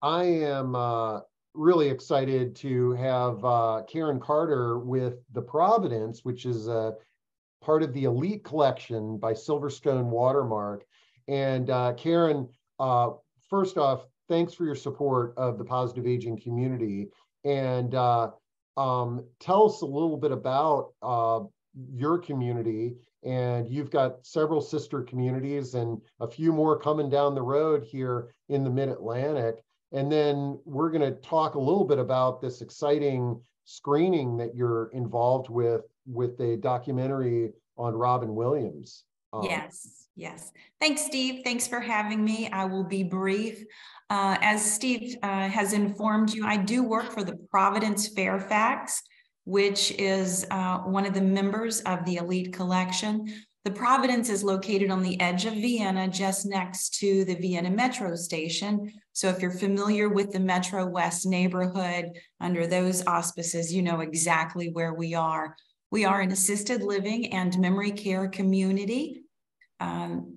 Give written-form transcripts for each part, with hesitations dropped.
I am really excited to have Karen Carter with the Providence, which is part of the Elite Collection by Silverstone Watermark. And Karen, first off, thanks for your support of the positive aging community. And tell us a little bit about your community. And you've got several sister communities and a few more coming down the road here in the Mid-Atlantic. And then we're going to talk a little bit about this exciting screening that you're involved with a documentary on Robin Williams. Yes. Thanks, Steve. Thanks for having me. I will be brief. As Steve has informed you, I do work for the Providence Fairfax, which is one of the members of the Elite Collection. The Providence is located on the edge of Vienna, just next to the Vienna Metro station. So if you're familiar with the Metro West neighborhood, under those auspices, you know exactly where we are. We are an assisted living and memory care community.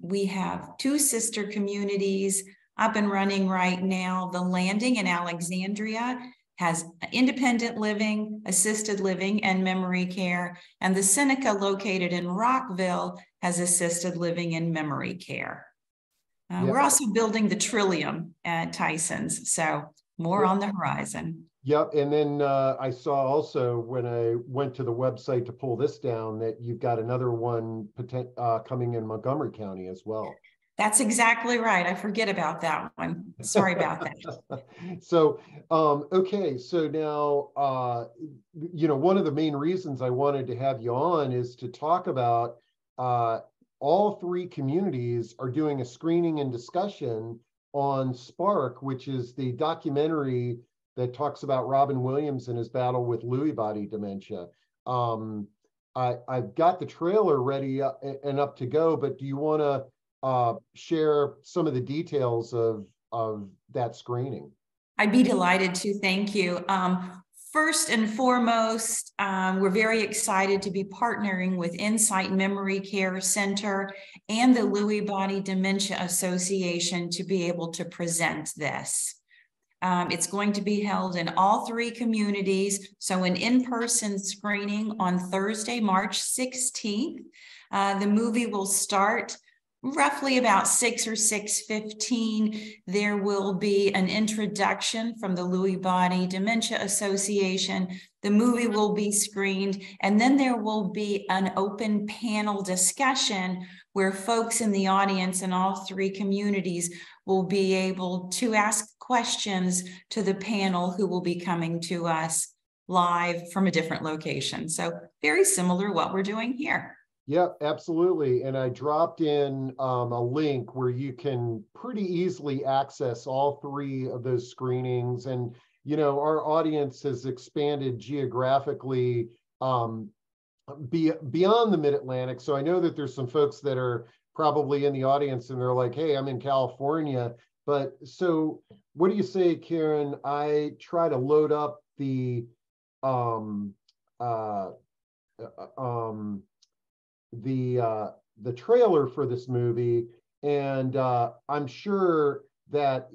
We have two sister communities up and running right now. The Landing in Alexandria has independent living, assisted living, and memory care. And the Seneca, located in Rockville, has assisted living and memory care. We're also building the Trillium at Tyson's, so more on the horizon. Yep, and then I saw also when I went to the website to pull this down that you've got another one coming in Montgomery County as well. That's exactly right. I forget about that one. Sorry about that. So, okay. So now, one of the main reasons I wanted to have you on is to talk about all three communities are doing a screening and discussion on Spark, which is the documentary that talks about Robin Williams and his battle with Lewy body dementia. I've got the trailer ready and up to go, but do you want to share some of the details of that screening? I'd be delighted to. Thank you. First and foremost, we're very excited to be partnering with Insight Memory Care Center and the Lewy Body Dementia Association to be able to present this. It's going to be held in all three communities. So an in-person screening on Thursday, March 16th. The movie will start roughly about 6 or 6:15. There will be an introduction from the Lewy Body Dementia Association. The movie will be screened, and then there will be an open panel discussion where folks in the audience in all three communities will be able to ask questions to the panel who will be coming to us live from a different location. So very similar to what we're doing here. Yeah, absolutely. And I dropped in a link where you can pretty easily access all three of those screenings. And, our audience has expanded geographically beyond the Mid-Atlantic. So I know that there's some folks that are probably in the audience and they're like, hey, I'm in California. But so what do you say, Karen? I try to load up the trailer for this movie, and I'm sure that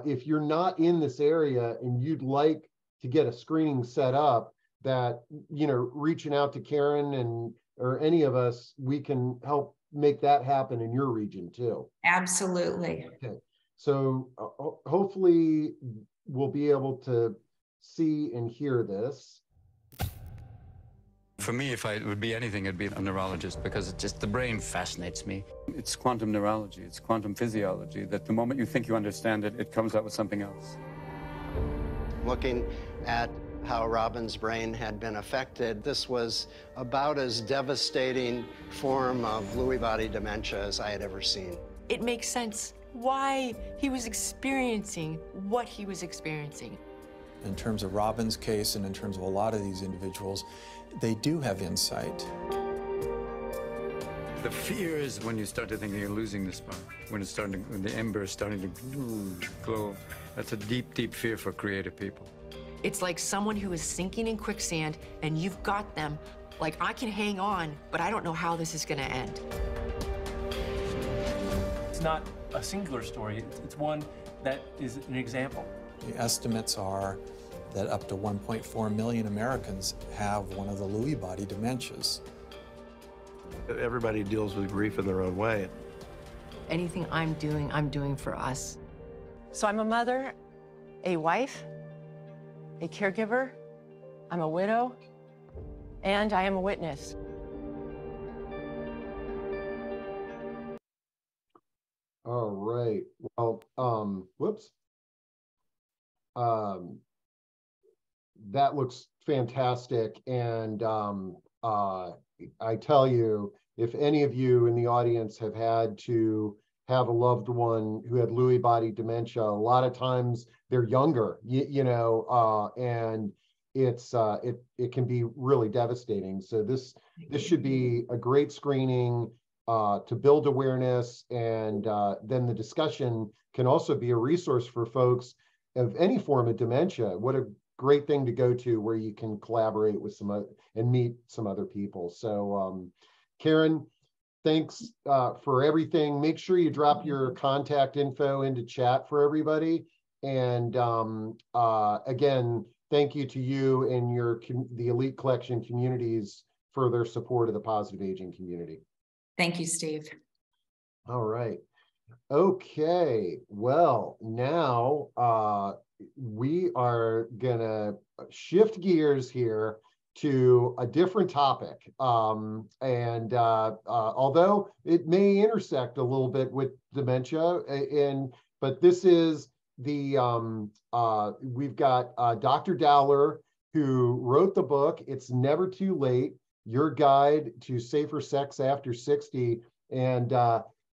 if you're not in this area and you'd like to get a screening set up, that reaching out to Karen or any of us, we can help make that happen in your region too. Absolutely. Okay, so hopefully we'll be able to see and hear this. For me, if it would be anything, it'd be a neurologist, because the brain fascinates me. It's quantum neurology, it's quantum physiology, that the moment you think you understand it, it comes out with something else. Looking at how Robin's brain had been affected, this was about as devastating form of Lewy body dementia as I had ever seen. It makes sense why he was experiencing what he was experiencing. In terms of Robin's case and in terms of a lot of these individuals, they do have insight. The fear is when you start to think you're losing the spark, when the ember is starting to glow. That's a deep, deep fear for creative people. It's like someone who is sinking in quicksand and you've got them. Like, I can hang on, but I don't know how this is going to end. It's not a singular story. It's one that is an example. The estimates are that up to 1.4 million Americans have one of the Lewy body dementias. Everybody deals with grief in their own way. Anything I'm doing for us. So I'm a mother, a wife, a caregiver, I'm a widow, and I am a witness. All right. Well, whoops. That looks fantastic. And I tell you, if any of you in the audience have had to have a loved one who had Lewy body dementia, a lot of times they're younger, and it can be really devastating. So this should be a great screening to build awareness, and then the discussion can also be a resource for folks of any form of dementia. What a great thing to go to where you can collaborate with and meet some other people. So Karen, thanks for everything. Make sure you drop your contact info into chat for everybody. And again, thank you to you and the Elite Collection communities for their support of the positive aging community. Thank you, Steve. All right. Okay. Well, now we are gonna shift gears here to a different topic. Although it may intersect a little bit with dementia, but this is we've got Dr. Dowler, who wrote the book, It's Never Too Late, Your Guide to Safer Sex After 60. And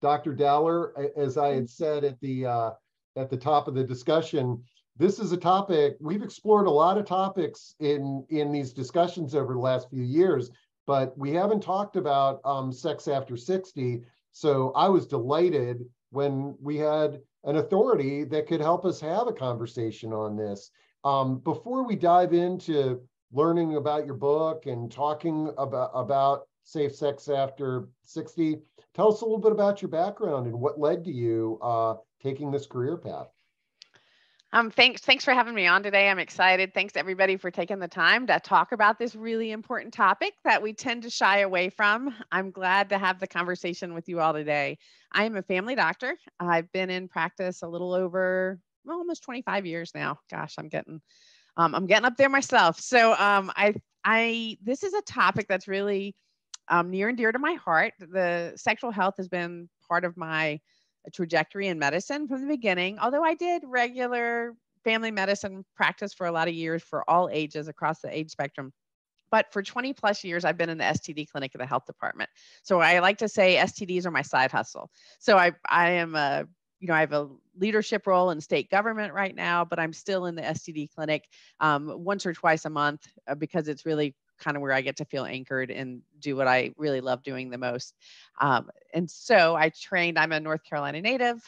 Dr. Dowler, as I had said at the top of the discussion, this is a topic, we've explored a lot of topics in these discussions over the last few years, but we haven't talked about sex after 60. So I was delighted when we had an authority that could help us have a conversation on this. Before we dive into learning about your book and talking about safe sex after 60, tell us a little bit about your background and what led to you taking this career path. Thanks for having me on today. I'm excited. Thanks everybody for taking the time to talk about this really important topic that we tend to shy away from. I'm glad to have the conversation with you all today. I am a family doctor. I've been in practice a little over almost 25 years now. Gosh, I'm getting up there myself. So this is a topic that's really near and dear to my heart. The sexual health has been part of my trajectory in medicine from the beginning, although I did regular family medicine practice for a lot of years for all ages across the age spectrum. But for 20 plus years, I've been in the STD clinic of the health department. So I like to say STDs are my side hustle. So I am I have a leadership role in state government right now, but I'm still in the STD clinic once or twice a month because it's really kind of where I get to feel anchored and do what I really love doing the most. And so I'm a North Carolina native,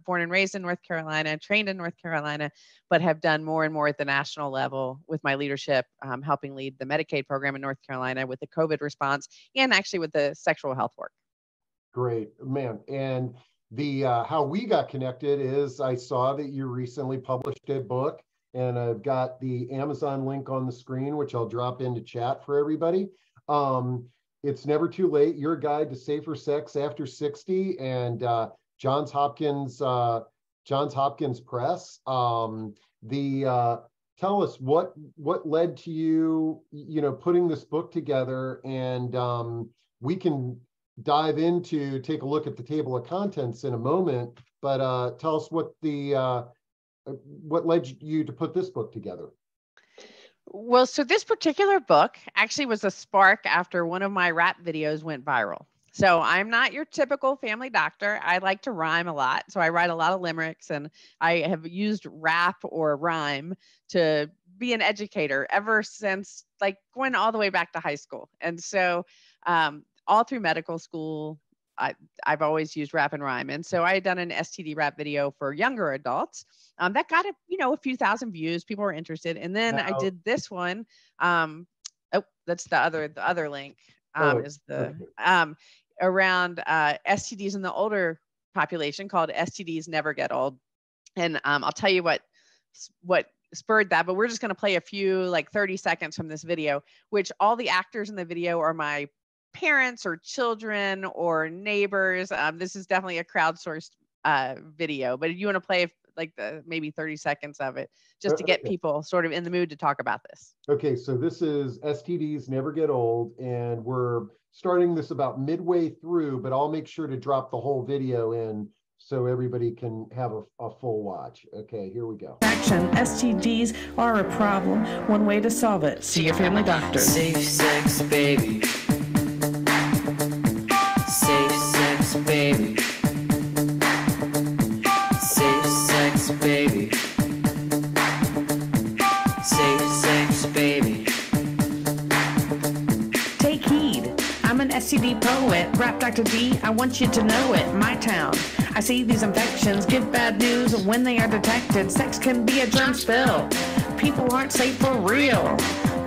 born and raised in North Carolina, trained in North Carolina, but have done more and more at the national level with my leadership, helping lead the Medicaid program in North Carolina with the COVID response and actually with the sexual health work. Great, man. And how we got connected is I saw that you recently published a book, and I've got the Amazon link on the screen, which I'll drop into chat for everybody. It's Never Too Late, Your Guide to Safer Sex After 60, and Johns Hopkins Press. Tell us what led to you, putting this book together, and we can dive into, take a look at the table of contents in a moment, but tell us what led you to put this book together? Well, so this particular book actually was a spark after one of my rap videos went viral. So I'm not your typical family doctor. I like to rhyme a lot. So I write a lot of limericks, and I have used rap or rhyme to be an educator ever since, like, going all the way back to high school. And so all through medical school, I've always used rap and rhyme. And so I had done an STD rap video for younger adults that got a few thousand views. People were interested. And then I did this one. That's the other link is the around STDs in the older population called STDs Never Get Old. And I'll tell you what spurred that, but we're just going to play a few, like 30 seconds from this video, which all the actors in the video are my parents or children or neighbors. This is definitely a crowdsourced video, but you want to play like maybe 30 seconds of it just to get people sort of in the mood to talk about this. Okay, so this is STDs Never Get Old, and we're starting this about midway through, but I'll make sure to drop the whole video in so everybody can have a full watch. Okay, here we go. Action. STDs are a problem. One way to solve it. See your family doctor. Safe sex, baby. Safe sex, baby. Safe sex, baby. Safe sex, baby. Take heed. I'm an STD poet. Rap Dr. D, I want you to know it. My town. I see these infections give bad news when they are detected. Sex can be a germ spill. People aren't safe for real.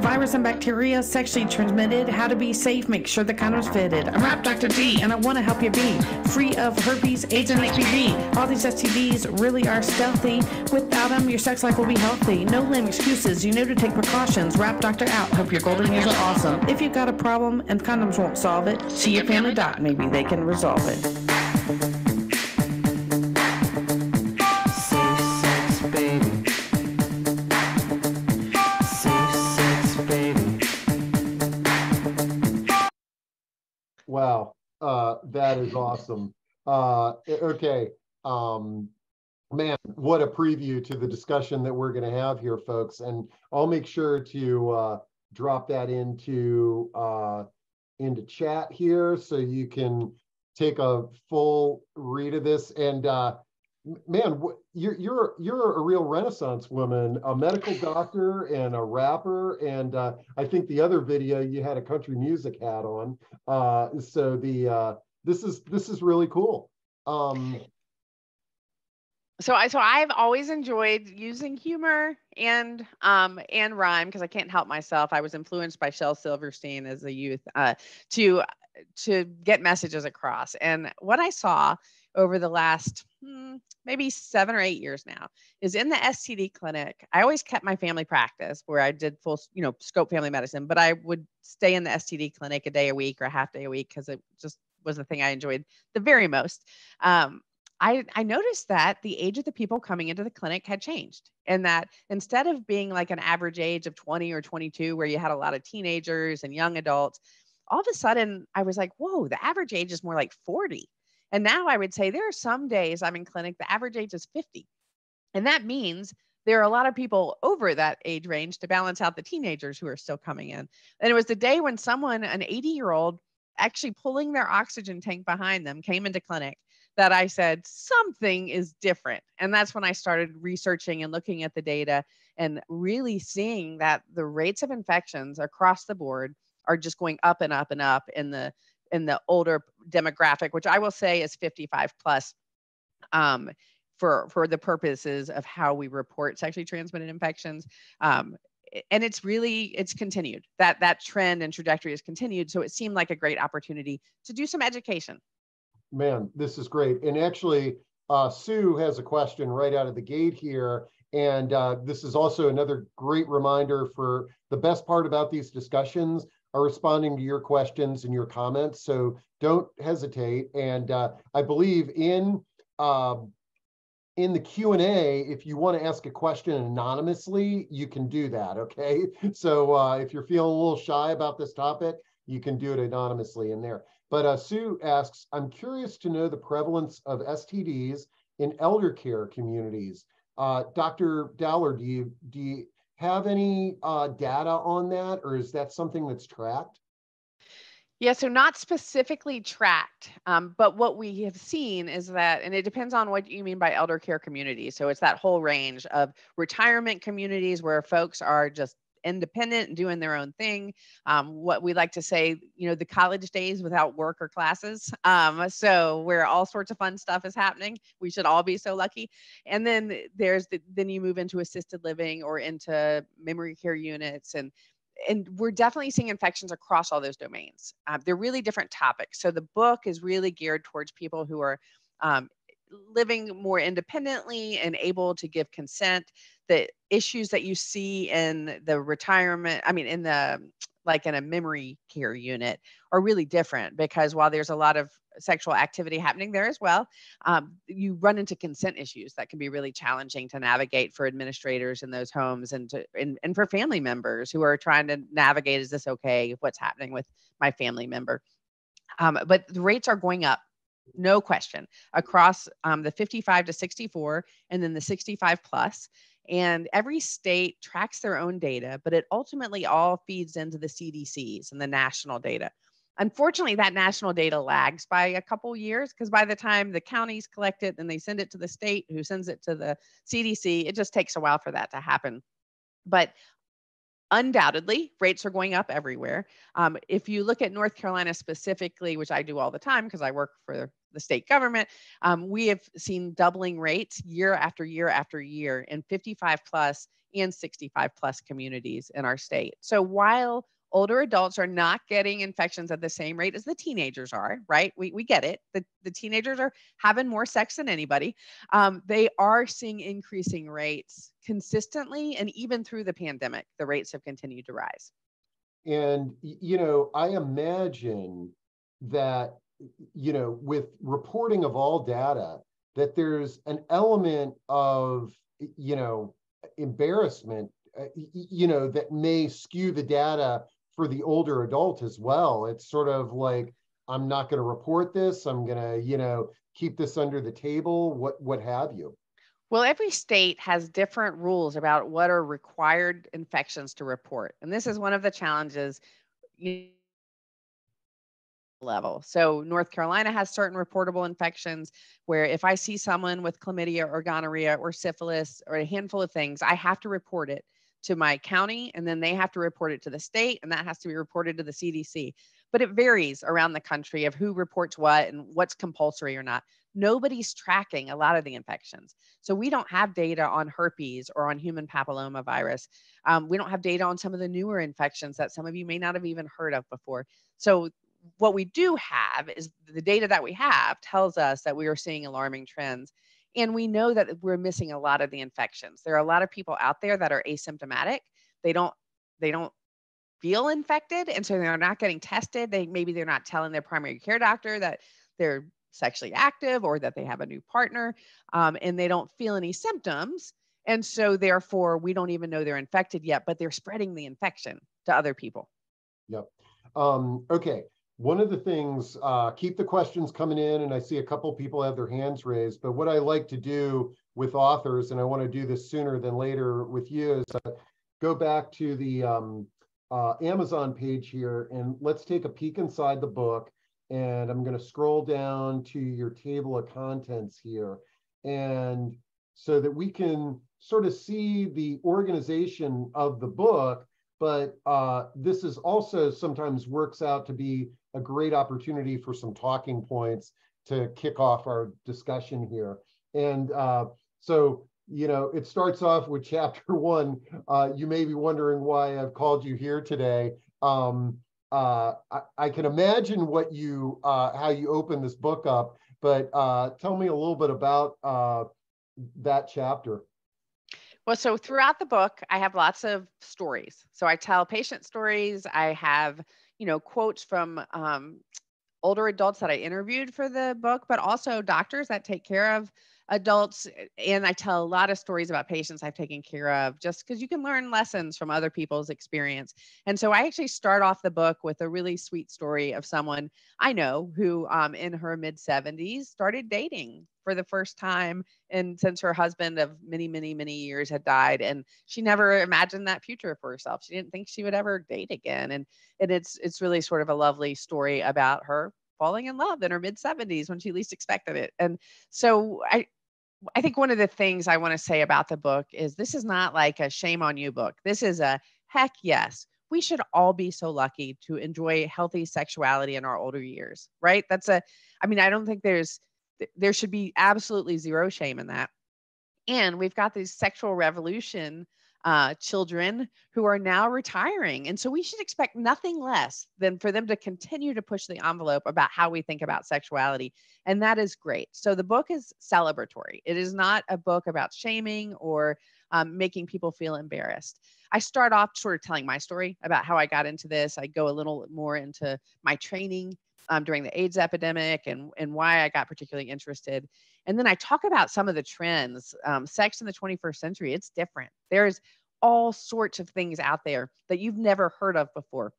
Virus and bacteria sexually transmitted. How to be safe, make sure the condom's fitted. I'm Rap Dr. D, and I want to help you be free of herpes, AIDS, and HPV. All these STDs really are stealthy. Without them, your sex life will be healthy. No lame excuses, you know to take precautions. Rap Doctor out, hope your golden years are awesome. If you've got a problem and condoms won't solve it, see your family doc, maybe they can resolve it. Wow, that is awesome. Okay, man, what a preview to the discussion that we're going to have here, folks. And I'll make sure to drop that into chat here so you can take a full read of this. And man, you're a real Renaissance woman, a medical doctor and a rapper, and I think the other video you had a country music hat on. So this is really cool. So I've always enjoyed using humor and rhyme because I can't help myself. I was influenced by Shel Silverstein as a youth to get messages across. And what I saw over the last maybe 7 or 8 years now is in the STD clinic. I always kept my family practice where I did full, scope family medicine, but I would stay in the STD clinic a day a week or a half day a week because it just was the thing I enjoyed the very most. I noticed that the age of the people coming into the clinic had changed, and that instead of being like an average age of 20 or 22, where you had a lot of teenagers and young adults, all of a sudden I was like, whoa, the average age is more like 40. And now I would say there are some days I'm in clinic, the average age is 50. And that means there are a lot of people over that age range to balance out the teenagers who are still coming in. And it was the day when someone, an 80-year-old, actually pulling their oxygen tank behind them, came into clinic, that I said, something is different. And that's when I started researching and looking at the data and really seeing that the rates of infections across the board are just going up and up and up in the older demographic, which I will say is 55 plus, for the purposes of how we report sexually transmitted infections. And it's continued. That trend and trajectory has continued. So it seemed like a great opportunity to do some education. Man, this is great. And actually, Sue has a question right out of the gate here. And this is also another great reminder for the best part about these discussions are responding to your questions and your comments. So don't hesitate. And I believe in the Q&A, if you want to ask a question anonymously, you can do that, okay? So if you're feeling a little shy about this topic, you can do it anonymously in there. But Sue asks, I'm curious to know the prevalence of STDs in elder care communities. Dr. Dowler, do you have any data on that, or is that something that's tracked? Yeah, so not specifically tracked, but what we have seen is that, and it depends on what you mean by elder care communities. So it's that whole range of retirement communities where folks are just independent and doing their own thing. What we like to say, the college days without work or classes. So where all sorts of fun stuff is happening. We should all be so lucky. And then then you move into assisted living or into memory care units, and we're definitely seeing infections across all those domains. They're really different topics. So the book is really geared towards people who are living more independently and able to give consent. The issues that you see in the retirement, I mean, in the, like in a memory care unit, are really different, because while there's a lot of sexual activity happening there as well, you run into consent issues that can be really challenging to navigate for administrators in those homes, and for family members who are trying to navigate, is this okay? What's happening with my family member? But the rates are going up, no question, across the 55 to 64 and then the 65 plus. And every state tracks their own data, but it ultimately all feeds into the CDC's and the national data. Unfortunately, that national data lags by a couple years, because by the time the counties collect it and they send it to the state, who sends it to the CDC, it just takes a while for that to happen. But undoubtedly, rates are going up everywhere. If you look at North Carolina specifically, which I do all the time because I work for the state government, we have seen doubling rates year after year after year in 55 plus and 65 plus communities in our state. So while older adults are not getting infections at the same rate as the teenagers are, right? We get it. The teenagers are having more sex than anybody. They are seeing increasing rates consistently, and even through the pandemic, the rates have continued to rise. And, I imagine that, with reporting of all data, that there's an element of, embarrassment, that may skew the data for the older adult as well. It's sort of like, I'm not going to report this. I'm going to, keep this under the table, what have you. Well, every state has different rules about what are required infections to report. And this is one of the challenges level. So North Carolina has certain reportable infections where if I see someone with chlamydia or gonorrhea or syphilis or a handful of things, I have to report it to my county, and then they have to report it to the state, and that has to be reported to the CDC. But it varies around the country of who reports what and what's compulsory or not. Nobody's tracking a lot of the infections. So we don't have data on herpes or on human papillomavirus. We don't have data on some of the newer infections that some of you may not have even heard of before. So what we do have is the data that we have tells us that we are seeing alarming trends. And we know that we're missing a lot of the infections. There are a lot of people out there that are asymptomatic. They don't feel infected, and so they're not getting tested. Maybe they're not telling their primary care doctor that they're sexually active or that they have a new partner, and they don't feel any symptoms. And so therefore, we don't even know they're infected yet, but they're spreading the infection to other people. Yep. Okay. One of the things, keep the questions coming in, and I see a couple people have their hands raised, but what I like to do with authors, and I want to do this sooner than later with you, is go back to the Amazon page here, and let's take a peek inside the book. And I'm going to scroll down to your table of contents here, and so that we can sort of see the organization of the book. But this is also sometimes works out to be a great opportunity for some talking points to kick off our discussion here. And so, it starts off with chapter 1. You may be wondering why I've called you here today. I can imagine what you how you open this book up, but tell me a little bit about that chapter. Well, so throughout the book, I have lots of stories. So I tell patient stories. I have, quotes from older adults that I interviewed for the book, but also doctors that take care of adults. And I tell a lot of stories about patients I've taken care of, just because you can learn lessons from other people's experience. And so I actually start off the book with a really sweet story of someone I know who in her mid-70s started dating for the first time, and since her husband of many, many, many years had died, and she never imagined that future for herself. She didn't think she would ever date again. And it's really sort of a lovely story about her falling in love in her mid-70s when she least expected it. And so I think one of the things I want to say about the book is this is not like a shame on you book. This is a heck yes. We should all be so lucky to enjoy healthy sexuality in our older years, right? I don't think there should be absolutely zero shame in that. And we've got this sexual revolution children who are now retiring. And so we should expect nothing less than for them to continue to push the envelope about how we think about sexuality. And that is great. So the book is celebratory. It is not a book about shaming or making people feel embarrassed. I start off sort of telling my story about how I got into this. I go a little more into my training during the AIDS epidemic and why I got particularly interested. And then I talk about some of the trends. Sex in the 21st century, it's different. There's all sorts of things out there that you've never heard of before,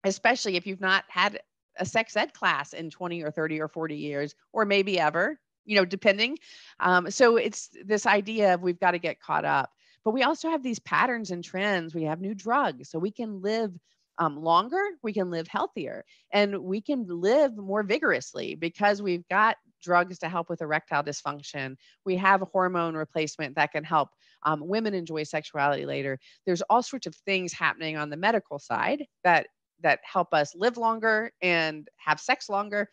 especially if you've not had a sex ed class in 20 or 30 or 40 years, or maybe ever, depending. So it's this idea of we've got to get caught up. But we also have these patterns and trends. We have new drugs, so we can live longer, we can live healthier, and we can live more vigorously because we've got drugs to help with erectile dysfunction. We have hormone replacement that can help women enjoy sexuality later. There's all sorts of things happening on the medical side that help us live longer and have sex longer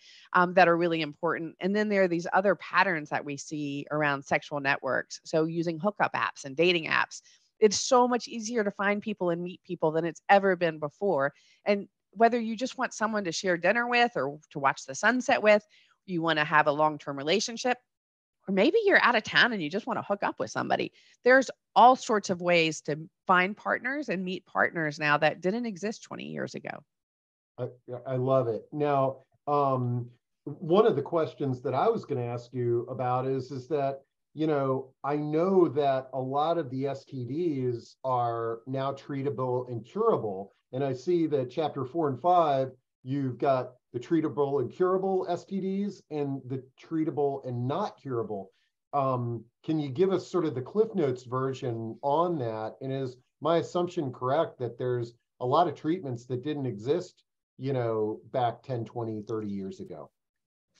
that are really important. And then there are these other patterns that we see around sexual networks. So using hookup apps and dating apps, it's so much easier to find people and meet people than it's ever been before. And whether you just want someone to share dinner with or to watch the sunset with, you want to have a long-term relationship, or maybe you're out of town and you just want to hook up with somebody. There's all sorts of ways to find partners and meet partners now that didn't exist 20 years ago. I love it. Now, one of the questions that I was going to ask you about is that, I know that a lot of the STDs are now treatable and curable. And I see that chapter 4 and 5, you've got the treatable and curable STDs and the treatable and not curable. Can you give us sort of the Cliff Notes version on that? And is my assumption correct that there's a lot of treatments that didn't exist, back 10, 20, 30 years ago?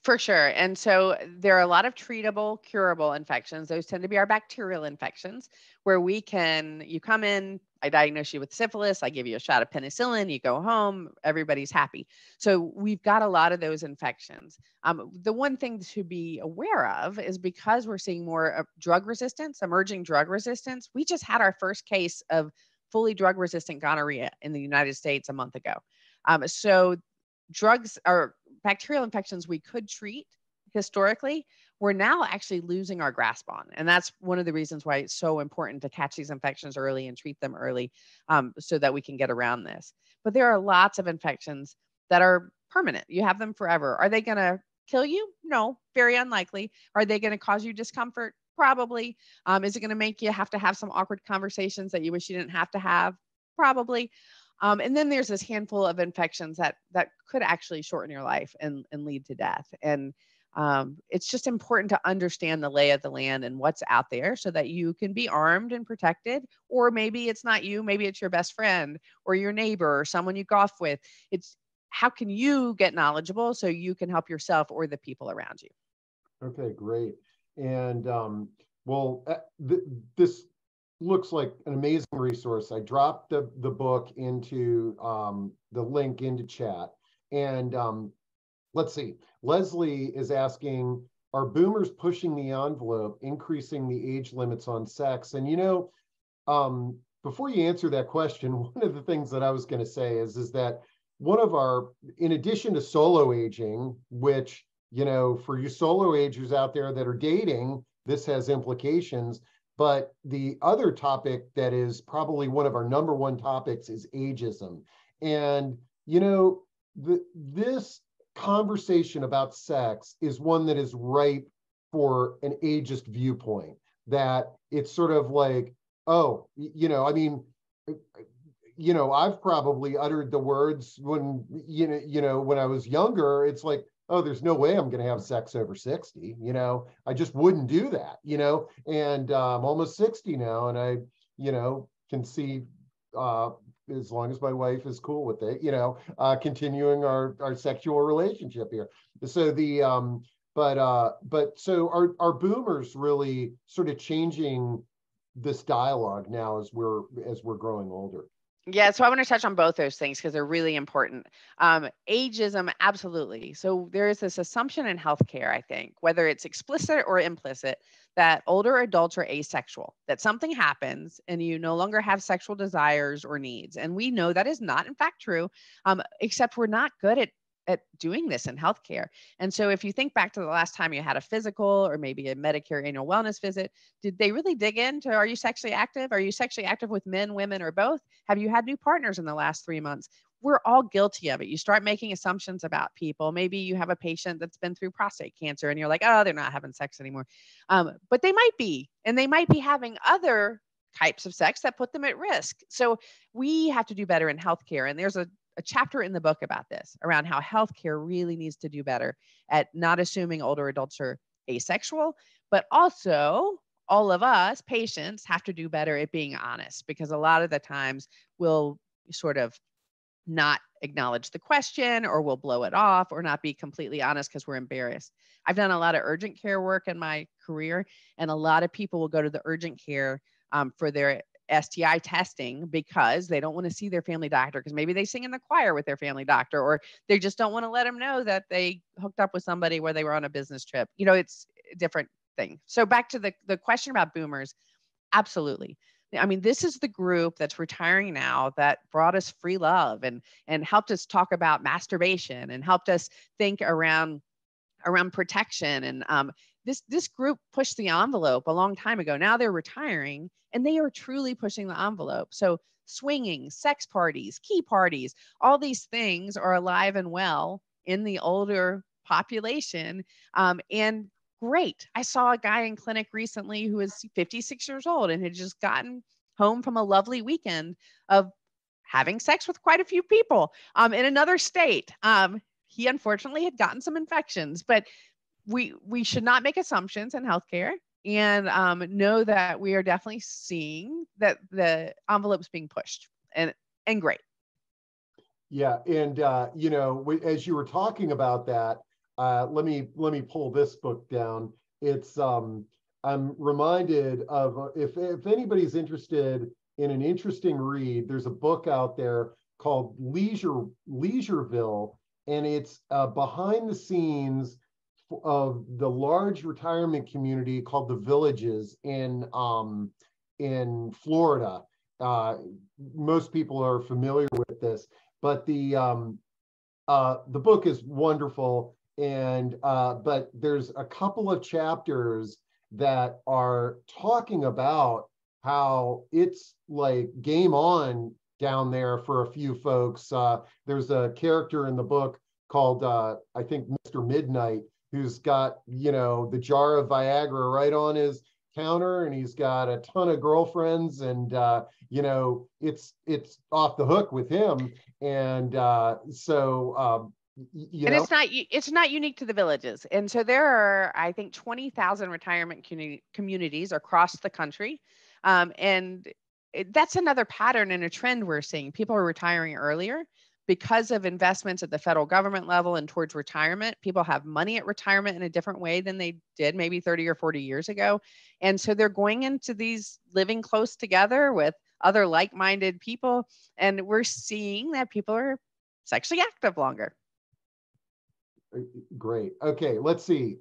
For sure. And so there are a lot of treatable, curable infections. Those tend to be our bacterial infections where you come in, I diagnose you with syphilis, I give you a shot of penicillin, you go home, everybody's happy. So we've got a lot of those infections. The one thing to be aware of is because we're seeing more drug resistance, emerging drug resistance, we just had our first case of fully drug resistant gonorrhea in the United States a month ago. So drugs are bacterial infections we could treat historically, we're now actually losing our grasp on. And that's one of the reasons why it's so important to catch these infections early and treat them early so that we can get around this. But there are lots of infections that are permanent. You have them forever. Are they going to kill you? No, very unlikely. Are they going to cause you discomfort? Probably. Is it going to make you have to have some awkward conversations that you wish you didn't have to have? Probably. And then there's this handful of infections that could actually shorten your life and lead to death. And it's just important to understand the lay of the land and what's out there so that you can be armed and protected. Or maybe it's not you, maybe it's your best friend or your neighbor or someone you golf with. It's how can you get knowledgeable so you can help yourself or the people around you? Okay, great. And this looks like an amazing resource. I dropped the book into the link into chat. And let's see, Leslie is asking, are boomers pushing the envelope, increasing the age limits on sex? And before you answer that question, one of the things that I was going to say is that one of our, in addition to solo aging, which, for you solo agers out there that are dating, this has implications. But the other topic that is probably one of our number one topics is ageism. And, this conversation about sex is one that is ripe for an ageist viewpoint, that it's sort of like, oh, I've probably uttered the words when, when I was younger, it's like, oh, there's no way I'm going to have sex over 60. I just wouldn't do that, and I'm almost 60 now. And I, can see, as long as my wife is cool with it, continuing our sexual relationship here. So so are boomers really sort of changing this dialogue now as we're growing older? Yeah, so I want to touch on both those things because they're really important. Ageism, absolutely. So there is this assumption in healthcare, I think, whether it's explicit or implicit, that older adults are asexual, that something happens and you no longer have sexual desires or needs. And we know that is not, in fact, true, except we're not good at doing this in healthcare. And so if you think back to the last time you had a physical or maybe a Medicare annual wellness visit, did they really dig into, are you sexually active? Are you sexually active with men, women, or both? Have you had new partners in the last 3 months? We're all guilty of it. You start making assumptions about people. Maybe you have a patient that's been through prostate cancer and you're like, oh, they're not having sex anymore. But they might be, and they might be having other types of sex that put them at risk. So we have to do better in healthcare. And there's a chapter in the book about this, around how healthcare really needs to do better at not assuming older adults are asexual, but also all of us patients have to do better at being honest, because a lot of the times we'll sort of not acknowledge the question, or we'll blow it off, or not be completely honest because we're embarrassed. I've done a lot of urgent care work in my career, and a lot of people will go to the urgent care for their STI testing because they don't want to see their family doctor, because maybe they sing in the choir with their family doctor, or they just don't want to let them know that they hooked up with somebody where they were on a business trip. You know, it's a different thing. So back to the question about boomers, absolutely. I mean, this is the group that's retiring now that brought us free love and helped us talk about masturbation and helped us think around protection. And this group pushed the envelope a long time ago. Now they're retiring and they are truly pushing the envelope. So swinging, sex parties, key parties, all these things are alive and well in the older population. And great. I saw a guy in clinic recently who is 56 years old and had just gotten home from a lovely weekend of having sex with quite a few people in another state. He unfortunately had gotten some infections, but we should not make assumptions in healthcare, and know that we are definitely seeing that the envelope's being pushed, and great. Yeah, and you know, as you were talking about that, let me pull this book down. It's I'm reminded of, if anybody's interested in an interesting read, there's a book out there called Leisureville, and it's behind the scenes of the large retirement community called the Villages in Florida. Most people are familiar with this, but the book is wonderful, and but there's a couple of chapters that are talking about how it's like game on down there for a few folks. There's a character in the book called I think Mr. Midnight, who's got, you know, the jar of Viagra right on his counter, and he's got a ton of girlfriends, and you know, it's off the hook with him. And so you know, it's not unique to the Villages. And so there are, I think, 20,000 retirement communities across the country. And that's another pattern and a trend we're seeing. People are retiring earlier because of investments at the federal government level and towards retirement. People have money at retirement in a different way than they did maybe 30 or 40 years ago. And so they're going into these living close together with other like-minded people. And we're seeing that people are sexually active longer. Great. Okay, let's see.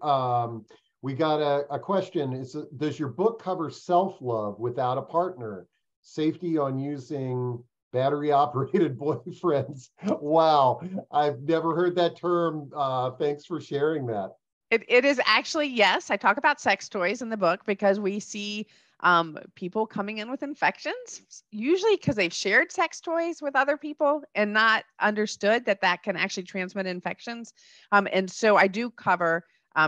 We got a question. Does your book cover self-love without a partner? Safety on using battery-operated boyfriends. Wow, I've never heard that term. Thanks for sharing that. It is actually, yes. I talk about sex toys in the book because we see people coming in with infections, usually because they've shared sex toys with other people and not understood that that can actually transmit infections. And so I do cover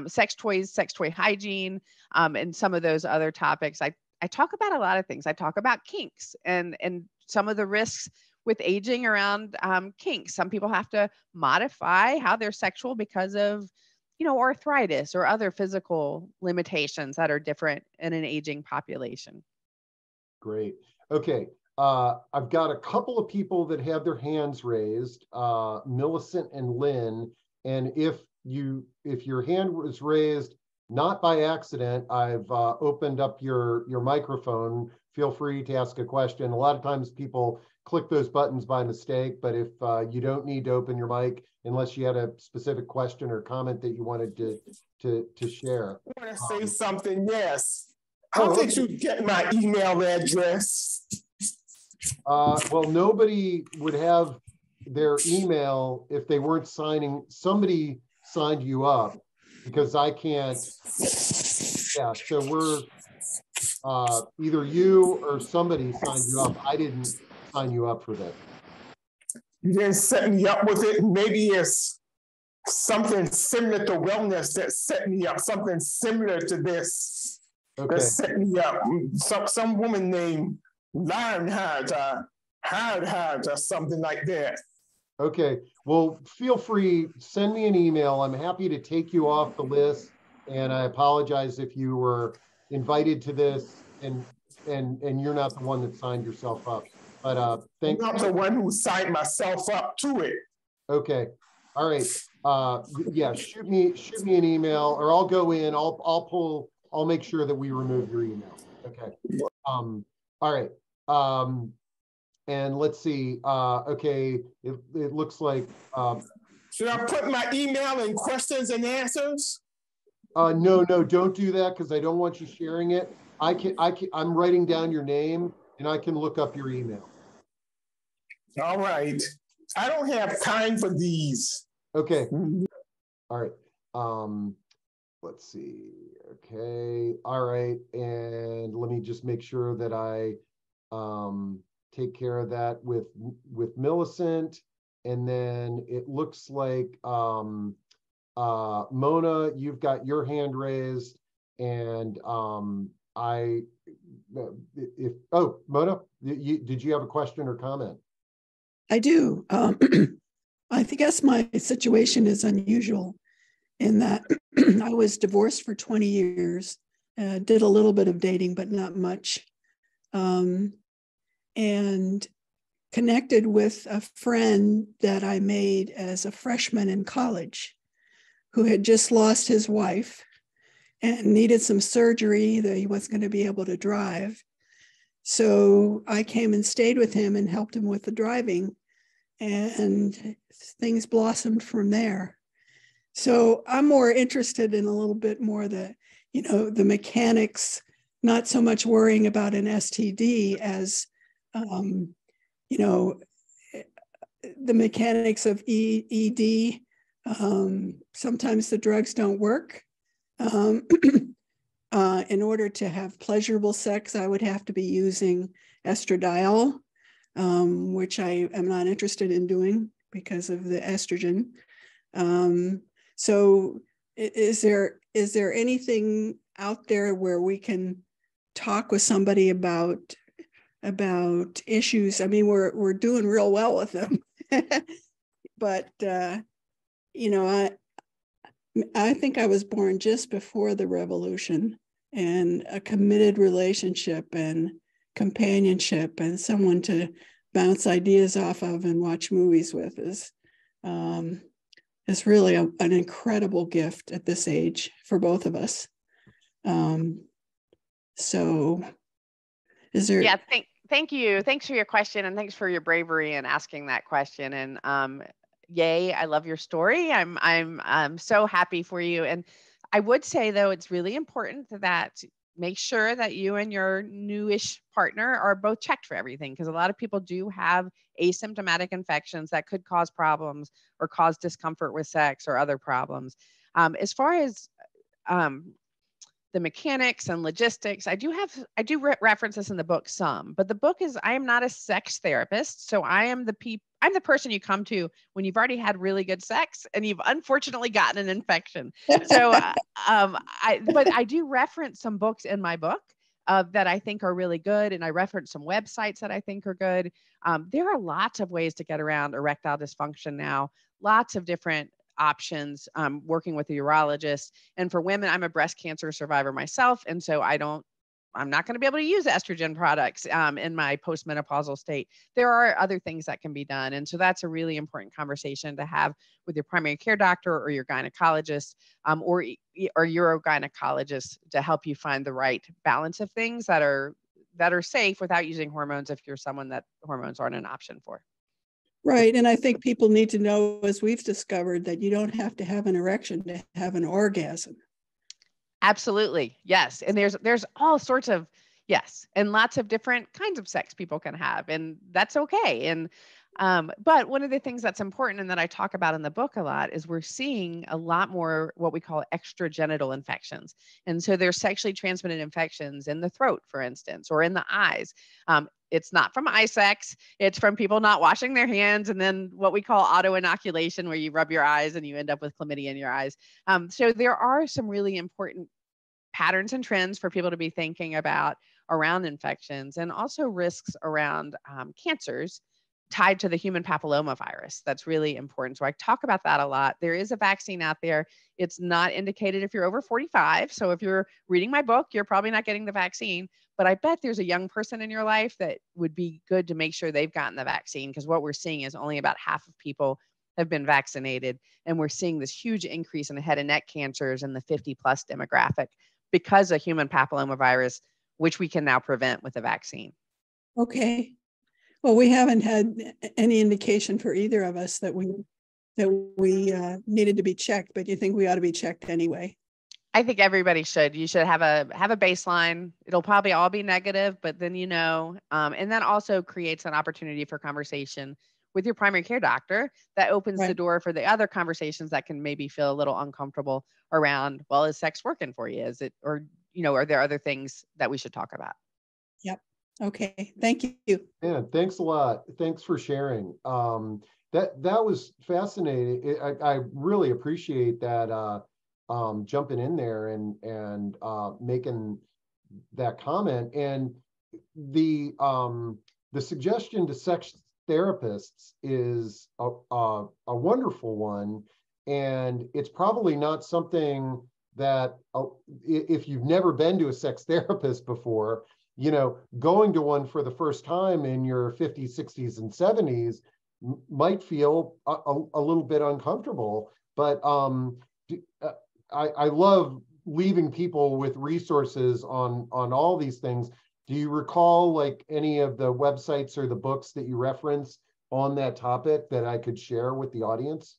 sex toys, sex toy hygiene, and some of those other topics. I talk about a lot of things. I talk about kinks and some of the risks with aging around kinks. Some people have to modify how they're sexual because of, you know, arthritis or other physical limitations that are different in an aging population. Great. Okay. I've got a couple of people that have their hands raised, Millicent and Lynn. And if your hand was raised not by accident, I've opened up your microphone. Feel free to ask a question. A lot of times people click those buttons by mistake, but if you don't need to open your mic unless you had a specific question or comment that you wanted to share. I want to say something, yes. How did you get my email address? Well, nobody would have their email if they weren't signing. Somebody signed you up, because I can't. Yeah, so we're either you or somebody signed you up. I didn't sign you up for that. You didn't set me up with it. Maybe it's something similar to wellness that set me up, something similar to this that set me up. Some woman named Lionheart, or something like that. Okay, well, feel free, send me an email. I'm happy to take you off the list, and I apologize if you were invited to this and you're not the one that signed yourself up. But thank you. I'm not the one who signed myself up to it. Okay, all right. Yeah, shoot me an email, or I'll go in. I'll make sure that we remove your email. Okay. All right. And let's see. Okay, it looks like. Should I put my email in questions and answers? No, don't do that, because I don't want you sharing it. I'm writing down your name, and I can look up your email. All right. I don't have time for these. Okay. All right. Let's see. Okay. All right. And let me just make sure that I take care of that with Millicent. And then it looks like Mona, you've got your hand raised, and Mona, did you have a question or comment? I do. I guess my situation is unusual in that I was divorced for 20 years, did a little bit of dating, but not much, and connected with a friend that I made as a freshman in college who had just lost his wife and needed some surgery that he wasn't going to be able to drive. So I came and stayed with him and helped him with the driving, and things blossomed from there. So I'm more interested in a little bit more the mechanics, not so much worrying about an STD as, the mechanics of ED. Sometimes the drugs don't work. In order to have pleasurable sex, I would have to be using estradiol, which I am not interested in doing because of the estrogen. So is there anything out there where we can talk with somebody about issues? I mean, we're doing real well with them, but I think I was born just before the revolution, and a committed relationship and companionship and someone to bounce ideas off of and watch movies with is really an incredible gift at this age for both of us. So is there? Yeah, thank you. Thanks for your question, and thanks for your bravery in asking that question. And yay, I love your story. I'm so happy for you. And I would say, though, it's really important that make sure that you and your newish partner are both checked for everything, because a lot of people do have asymptomatic infections that could cause problems or cause discomfort with sex or other problems. As far as the mechanics and logistics, I do reference this in the book some, but the book is, I am not a sex therapist. So I'm the person you come to when you've already had really good sex and you've unfortunately gotten an infection. So, but I do reference some books in my book that I think are really good. And I reference some websites that I think are good. There are lots of ways to get around erectile dysfunction now, lots of different options, working with a urologist. And for women, I'm a breast cancer survivor myself. And so I don't I'm not going to be able to use estrogen products in my postmenopausal state. There are other things that can be done. And so that's a really important conversation to have with your primary care doctor or your gynecologist or urogynecologist to help you find the right balance of things that are safe without using hormones if you're someone that hormones aren't an option for. Right. And I think people need to know, as we've discovered, that you don't have to have an erection to have an orgasm. Absolutely. Yes. And there's all sorts of, yes, and lots of different kinds of sex people can have, and that's okay. And but one of the things that's important and that I talk about in the book a lot is we're seeing a lot more what we call extragenital infections. And so there's sexually transmitted infections in the throat, for instance, or in the eyes. It's not from eye sex. It's from people not washing their hands, and then what we call auto-inoculation, where you rub your eyes and you end up with chlamydia in your eyes. So there are some really important patterns and trends for people to be thinking about around infections, and also risks around cancers tied to the human papilloma virus. That's really important. So I talk about that a lot. There is a vaccine out there. It's not indicated if you're over 45. So if you're reading my book, you're probably not getting the vaccine. But I bet there's a young person in your life that would be good to make sure they've gotten the vaccine, because what we're seeing is only about half of people have been vaccinated. And we're seeing this huge increase in head and neck cancers in the 50+ demographic because of human papilloma virus, which we can now prevent with a vaccine. Okay. Well, we haven't had any indication for either of us that we needed to be checked, but you think we ought to be checked anyway? I think everybody should. You should have a baseline. It'll probably all be negative, but then and that also creates an opportunity for conversation with your primary care doctor that opens the door for the other conversations that can maybe feel a little uncomfortable around, well, is sex working for you? Is it, or, are there other things that we should talk about? Yep. Okay. Thank you. Yeah, thanks a lot. Thanks for sharing. That was fascinating. I really appreciate that jumping in there and making that comment. And the suggestion to sex therapists is a wonderful one, and it's probably not something that if you've never been to a sex therapist before, going to one for the first time in your 50s, 60s, and 70s might feel a little bit uncomfortable. But I love leaving people with resources on all these things. Do you recall like any of the websites or the books that you reference on that topic that I could share with the audience?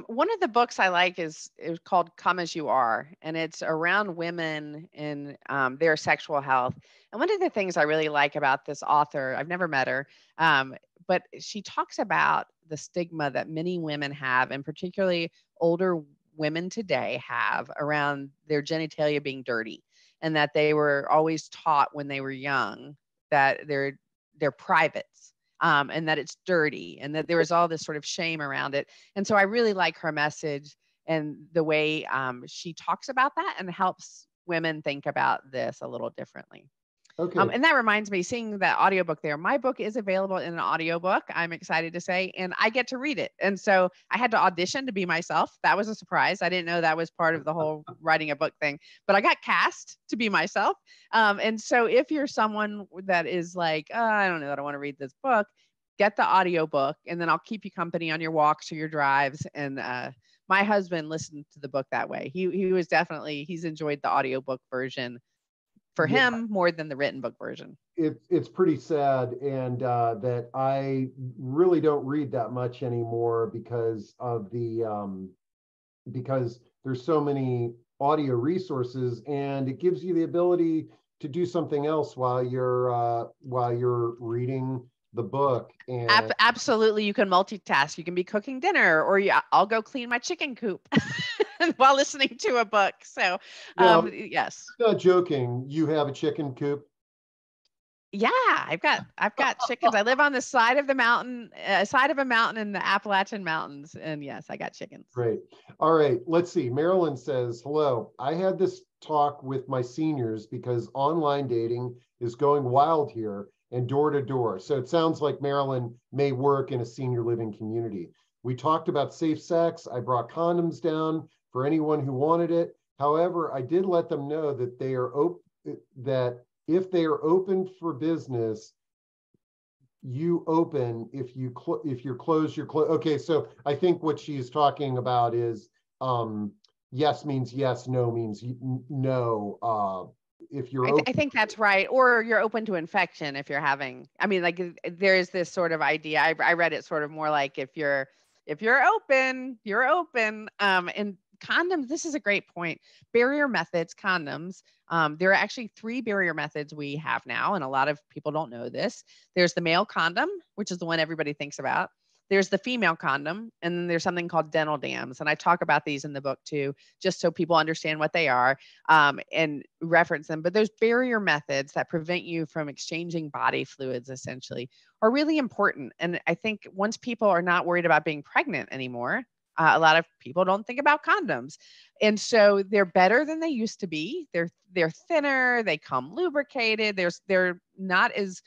One of the books I like is called Come As You Are, and it's around women in their sexual health. And one of the things I really like about this author, I've never met her, but she talks about the stigma that many women have, and particularly older women today have, around their genitalia being dirty, and that they were always taught when they were young that they're privates. And that it's dirty, and that there was all this sort of shame around it. And so I really like her message and the way she talks about that and helps women think about this a little differently. Okay. And that reminds me, seeing that audiobook there, my book is available in an audiobook, I'm excited to say, and I get to read it. And so I had to audition to be myself. That was a surprise. I didn't know that was part of the whole writing a book thing, but I got cast to be myself. And so if you're someone that is like, oh, I don't know that I want to read this book, get the audiobook, and then I'll keep you company on your walks or your drives. And my husband listened to the book that way. He's enjoyed the audiobook version for him more than the written book version. It's pretty sad, and that I really don't read that much anymore because of because there's so many audio resources, and it gives you the ability to do something else while you're reading the book. And absolutely, you can multitask. You can be cooking dinner, or I'll go clean my chicken coop while listening to a book. So yes. Not joking. You have a chicken coop? Yeah, I've got chickens. I live on the side of a mountain in the Appalachian Mountains, and yes, I got chickens. Great. All right, let's see. Marilyn says, hello. I had this talk with my seniors because online dating is going wild here and door to door. So it sounds like Marilyn may work in a senior living community. We talked about safe sex. I brought condoms down for anyone who wanted it. However, I did let them know that that if they are open for business, you open. If you're closed, you're closed. Okay, so I think what she's talking about is yes means yes, no means no. If you're I think that's right. Or you're open to infection if you're having, I mean, like there's this sort of idea. I read it sort of more like if you're open, you're open. And condoms, this is a great point. Barrier methods, condoms. There are actually 3 barrier methods we have now, and a lot of people don't know this. There's the male condom, which is the one everybody thinks about. There's the female condom, and then there's something called dental dams. And I talk about these in the book too, just so people understand what they are and reference them. But those barrier methods that prevent you from exchanging body fluids essentially are really important. And I think once people are not worried about being pregnant anymore, a lot of people don't think about condoms. And so they're better than they used to be. They're thinner, they come lubricated. They're not as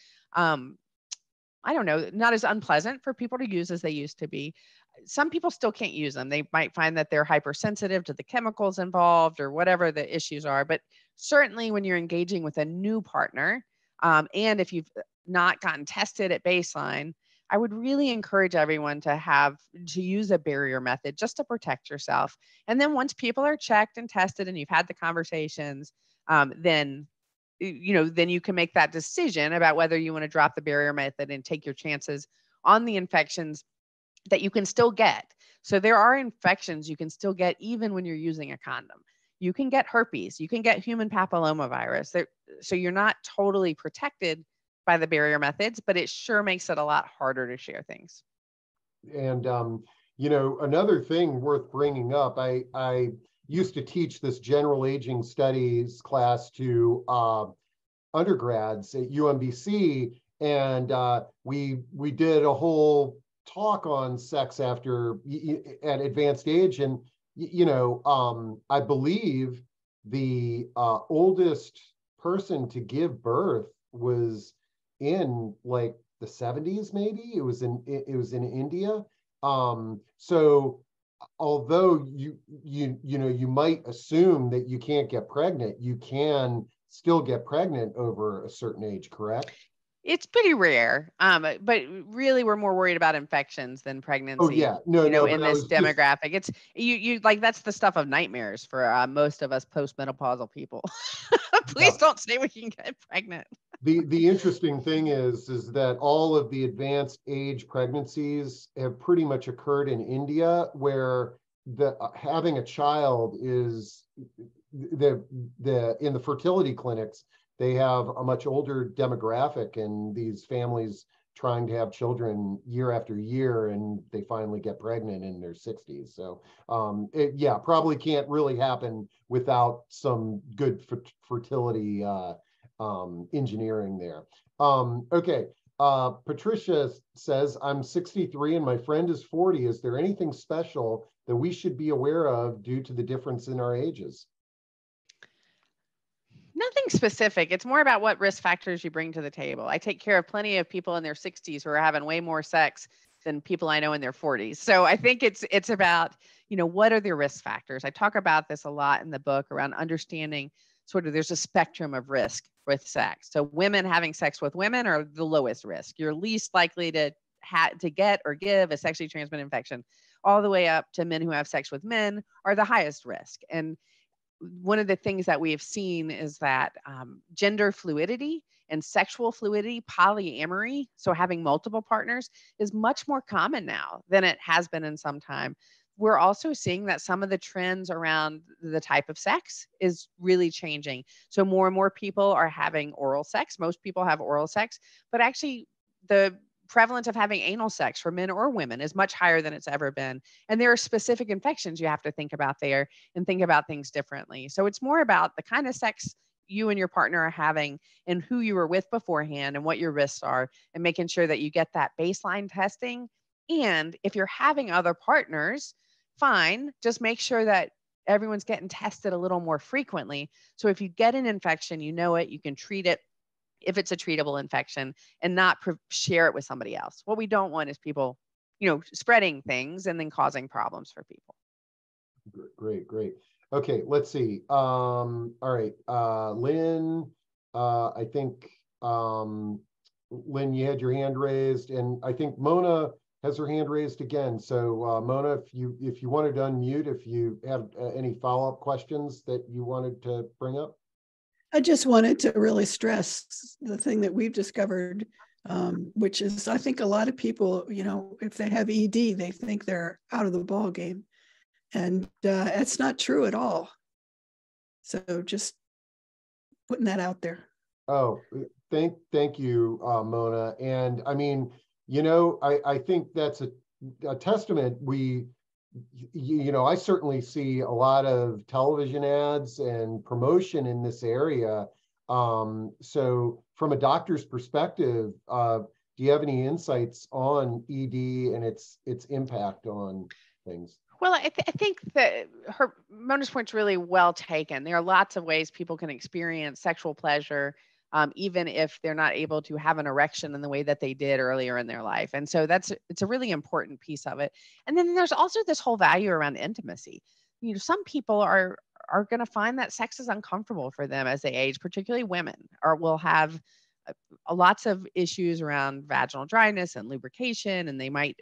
not as unpleasant for people to use as they used to be. Some people still can't use them. They might find that they're hypersensitive to the chemicals involved or whatever the issues are. But certainly when you're engaging with a new partner, and if you've not gotten tested at baseline, I would really encourage everyone to use a barrier method just to protect yourself. And then once people are checked and tested and you've had the conversations, then you can make that decision about whether you want to drop the barrier method and take your chances on the infections that you can still get. So there are infections you can still get even when you're using a condom. You can get herpes, you can get human papillomavirus. So you're not totally protected by the barrier methods, but it sure makes it a lot harder to share things. And, another thing worth bringing up, I used to teach this general aging studies class to undergrads at UMBC, and we did a whole talk on sex at advanced age, and I believe the oldest person to give birth was in like the 70s, maybe. It was in India. So although you might assume that you can't get pregnant, you can still get pregnant over a certain age, correct? It's pretty rare, but really we're more worried about infections than pregnancy. Oh yeah, in this demographic, it's you like that's the stuff of nightmares for most of us postmenopausal people. Please don't say we can get pregnant. The interesting thing is that all of the advanced age pregnancies have pretty much occurred in India, where having a child is in the fertility clinics. They have a much older demographic, and these families trying to have children year after year, and they finally get pregnant in their 60s. So it probably can't really happen without some good fertility engineering there. Okay. Patricia says, I'm 63 and my friend is 40. Is there anything special that we should be aware of due to the difference in our ages? Nothing specific. It's more about what risk factors you bring to the table. I take care of plenty of people in their 60s who are having way more sex than people I know in their 40s. So I think it's about, what are their risk factors? I talk about this a lot in the book around understanding sort of there's a spectrum of risk with sex. So women having sex with women are the lowest risk. You're least likely to get or give a sexually transmitted infection, all the way up to men who have sex with men are the highest risk. And one of the things that we have seen is that gender fluidity and sexual fluidity, polyamory, so having multiple partners, is much more common now than it has been in some time. We're also seeing that some of the trends around the type of sex is really changing. So more and more people are having oral sex. Most people have oral sex, but actually the prevalence of having anal sex for men or women is much higher than it's ever been. And there are specific infections you have to think about there and think about things differently. So it's more about the kind of sex you and your partner are having and who you were with beforehand and what your risks are, and making sure that you get that baseline testing. And if you're having other partners, fine, just make sure that everyone's getting tested a little more frequently. So if you get an infection, you know it, you can treat it if it's a treatable infection and not share it with somebody else. What we don't want is people, spreading things and then causing problems for people. Great. Okay, let's see. All right, Lynn, I think, Lynn, you had your hand raised, and I think Mona has her hand raised again. So Mona, if you wanted to unmute, if you have any follow-up questions that you wanted to bring up. I just wanted to really stress the thing that we've discovered, which is, I think a lot of people, you know, if they have ED, they think they're out of the ball game, and it's not true at all. So just putting that out there. Oh, thank you, Mona. And I mean, you know, I think that's a testament. You know, I certainly see a lot of television ads and promotion in this area. So from a doctor's perspective, do you have any insights on ED and its impact on things? Well, I think that Mona's point's really well taken. There are lots of ways people can experience sexual pleasure, even if they're not able to have an erection in the way that they did earlier in their life. And so it's a really important piece of it. And then there's also this whole value around intimacy. You know, some people are going to find that sex is uncomfortable for them as they age, particularly women, or will have lots of issues around vaginal dryness and lubrication, and they might,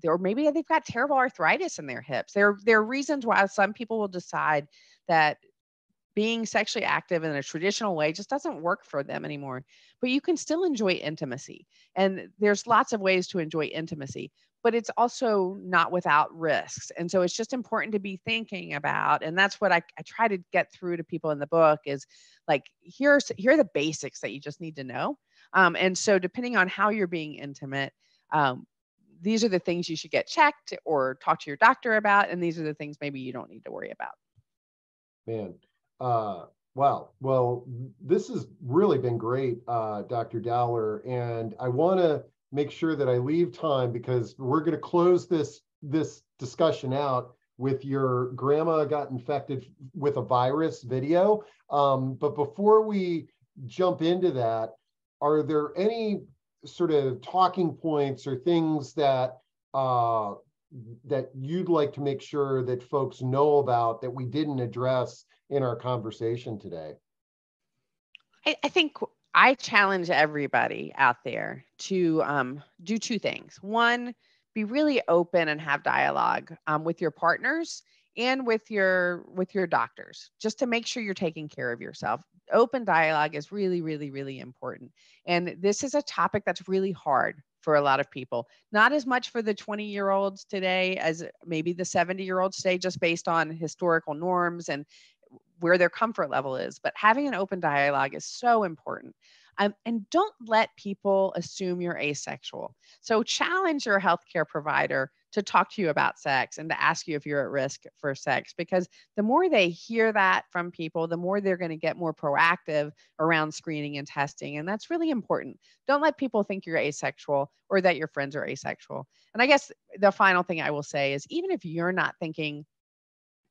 or maybe they've got terrible arthritis in their hips. There are reasons why some people will decide that being sexually active in a traditional way just doesn't work for them anymore. But you can still enjoy intimacy. And there's lots of ways to enjoy intimacy, but it's also not without risks. And so it's just important to be thinking about, and that's what I try to get through to people in the book is like, here are the basics that you just need to know. And so depending on how you're being intimate, these are the things you should get checked or talk to your doctor about. And these are the things maybe you don't need to worry about. Man, wow. Well, this has really been great, Dr. Dowler. And I want to make sure that I leave time because we're going to close this discussion out with your grandma got infected with a virus video. But before we jump into that, are there any sort of talking points or things that that you'd like to make sure that folks know about that we didn't address in our conversation today? I think I challenge everybody out there to do two things. One, be really open and have dialogue with your partners and with your doctors, just to make sure you're taking care of yourself. Open dialogue is really, really, really important. And this is a topic that's really hard for a lot of people, not as much for the 20-year-olds today as maybe the 70-year-olds today, just based on historical norms and where their comfort level is. But having an open dialogue is so important. And don't let people assume you're asexual. So challenge your healthcare provider to talk to you about sex and to ask you if you're at risk for sex, because the more they hear that from people, the more they're going to get more proactive around screening and testing. And that's really important. Don't let people think you're asexual or that your friends are asexual. And I guess the final thing I will say is, even if you're not thinking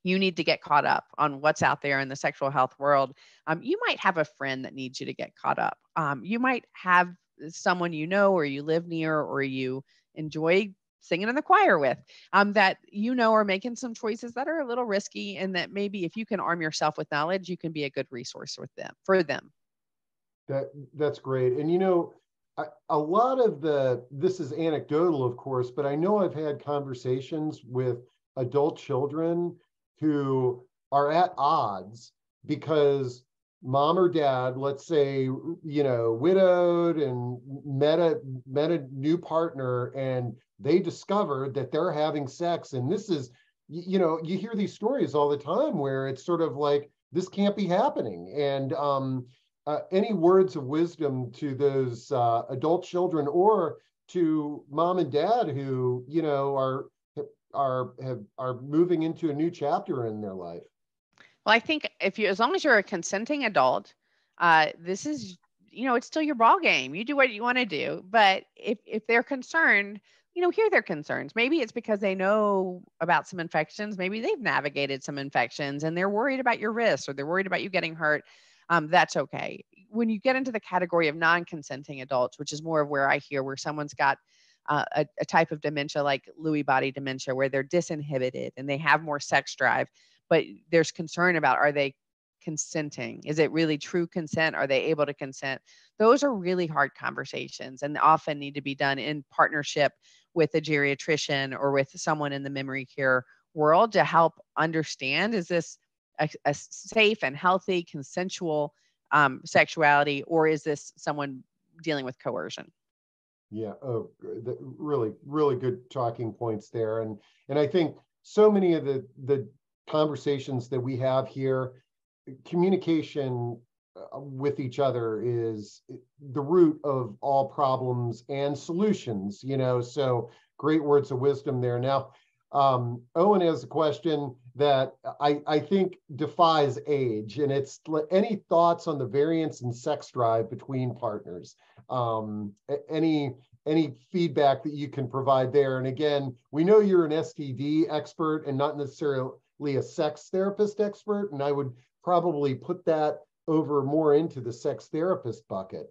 you need to get caught up on what's out there in the sexual health world, you might have a friend that needs you to get caught up. You might have someone you know or you live near or you enjoy singing in the choir with, that you know are making some choices that are a little risky, and that maybe if you can arm yourself with knowledge, you can be a good resource for them. That's great. And you know, a lot of this is anecdotal, of course, but I know I've had conversations with adult children who are at odds because mom or dad, let's say, you know, widowed and met a new partner, and they discovered that they're having sex. And this is, you know, you hear these stories all the time where it's sort of like, this can't be happening. And any words of wisdom to those adult children or to mom and dad who, you know, are moving into a new chapter in their life? Well, I think as long as you're a consenting adult, this is, you know, it's still your ball game. You do what you want to do. But if they're concerned, you know, hear their concerns. Maybe it's because they know about some infections. Maybe they've navigated some infections and they're worried about your risks, or they're worried about you getting hurt. That's okay. When you get into the category of non-consenting adults, which is more of where I hear where someone's got a type of dementia like Lewy body dementia, where they're disinhibited and they have more sex drive, but there's concern about, are they consenting? Is it really true consent? Are they able to consent? Those are really hard conversations and often need to be done in partnership with a geriatrician or with someone in the memory care world to help understand, is this a safe and healthy consensual sexuality, or is this someone dealing with coercion? Yeah, really, really good talking points there. And I think so many of the conversations that we have here, communication with each other is the root of all problems and solutions, so great words of wisdom there. Now, Owen has a question that I think defies age, and it's any thoughts on the variance in sex drive between partners? Any feedback that you can provide there? And again, we know you're an STD expert and not necessarily a sex therapist expert, and I would probably put that over more into the sex therapist bucket.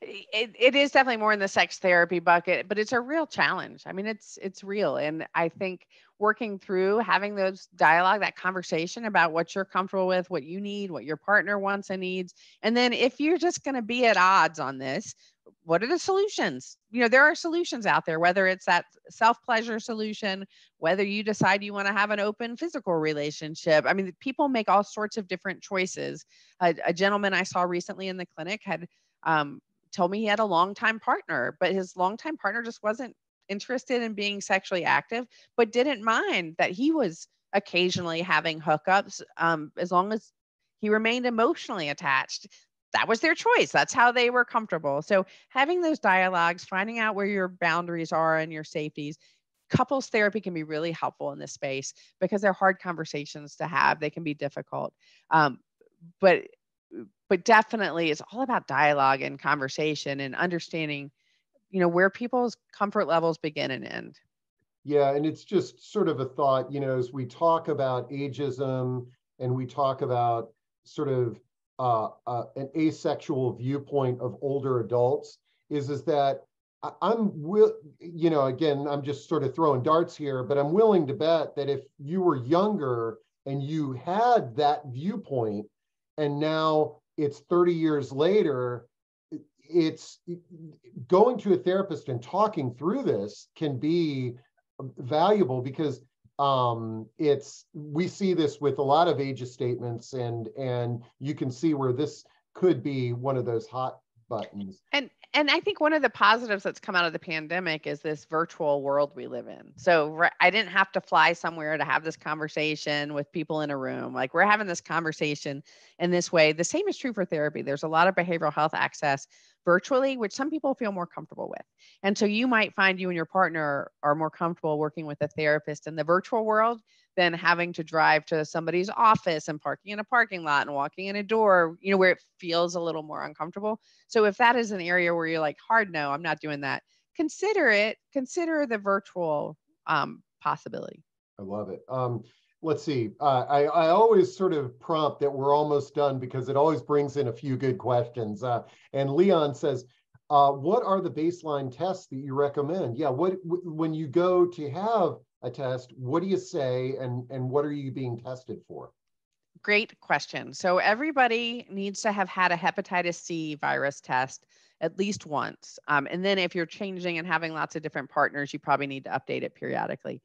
It is definitely more in the sex therapy bucket, but it's a real challenge. I mean, it's real. And I think working through having those dialogue, that conversation about what you're comfortable with, what you need, what your partner wants and needs. And then if you're just going to be at odds on this, what are the solutions? There are solutions out there, whether it's that self-pleasure solution, whether you decide you want to have an open physical relationship. I mean, people make all sorts of different choices. A gentleman I saw recently in the clinic had told me he had a longtime partner, but his longtime partner just wasn't interested in being sexually active, but didn't mind that he was occasionally having hookups as long as he remained emotionally attached. That was their choice. That's how they were comfortable. So having those dialogues, finding out where your boundaries are and your safeties. Couples therapy can be really helpful in this space because they're hard conversations to have. They can be difficult. But definitely it's all about dialogue and conversation and understanding, where people's comfort levels begin and end. Yeah, and it's just sort of a thought, as we talk about ageism and we talk about sort of an asexual viewpoint of older adults, is that again, I'm just sort of throwing darts here, but I'm willing to bet that if you were younger and you had that viewpoint, and now it's 30 years later, it's going to a therapist and talking through this can be valuable because we see this with a lot of ageist statements, and you can see where this could be one of those hot buttons. And I think one of the positives that's come out of the pandemic is this virtual world we live in. So I didn't have to fly somewhere to have this conversation with people in a room. Like, we're having this conversation in this way. The same is true for therapy. There's a lot of behavioral health access virtually, which some people feel more comfortable with. And so you might find you and your partner are more comfortable working with a therapist in the virtual world than having to drive to somebody's office and parking in a parking lot and walking in a door, where it feels a little more uncomfortable. So if that is an area where you're like, hard no, I'm not doing that, consider the virtual possibility. I love it. Let's see. I always sort of prompt that we're almost done because it always brings in a few good questions. And Leon says, what are the baseline tests that you recommend? Yeah, when you go to have a test, what do you say, and what are you being tested for? Great question. So everybody needs to have had a hepatitis C virus test at least once. And then if you're changing and having lots of different partners, you probably need to update it periodically.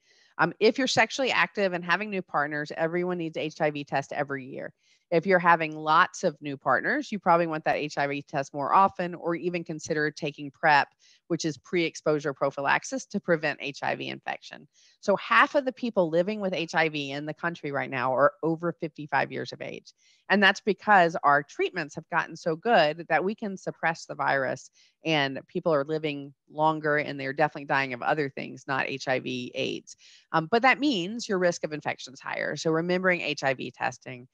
If you're sexually active and having new partners, everyone needs an HIV test every year. If you're having lots of new partners, you probably want that HIV test more often, or even consider taking PrEP, which is pre-exposure prophylaxis to prevent HIV infection. So half of the people living with HIV in the country right now are over 55 years of age. And that's because our treatments have gotten so good that we can suppress the virus and people are living longer and they're definitely dying of other things, not HIV, AIDS. But that means your risk of infection is higher. So remembering HIV testing.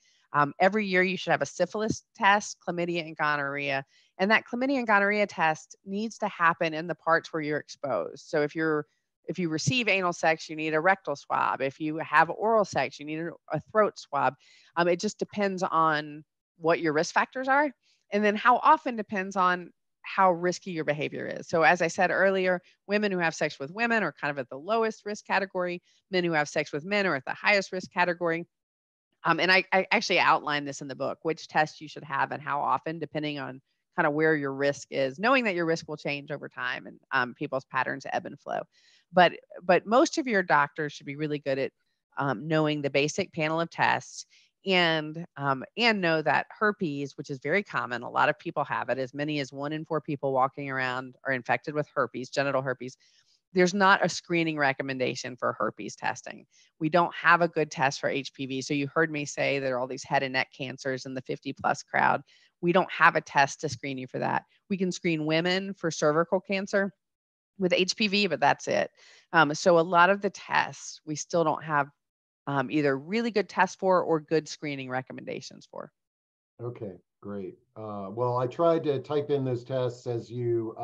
Every year you should have a syphilis test, chlamydia and gonorrhea. And that chlamydia and gonorrhea test needs to happen in the parts where you're exposed. So if you receive anal sex, you need a rectal swab. If you have oral sex, you need a throat swab. It just depends on what your risk factors are. And then how often depends on how risky your behavior is. So as I said earlier, women who have sex with women are kind of at the lowest risk category. Men who have sex with men are at the highest risk category. And I actually outlined this in the book, which tests you should have and how often, depending on kind of where your risk is, knowing that your risk will change over time and people's patterns ebb and flow. But most of your doctors should be really good at knowing the basic panel of tests and know that herpes, which is very common, a lot of people have it, as many as 1 in 4 people walking around are infected with herpes, genital herpes. There's not a screening recommendation for herpes testing. We don't have a good test for HPV. So you heard me say there are all these head and neck cancers in the 50+ crowd. We don't have a test to screen you for that. We can screen women for cervical cancer with HPV, but that's it. So a lot of the tests we still don't have either really good tests for or good screening recommendations for. Okay, great. Well, I tried to type in those tests as you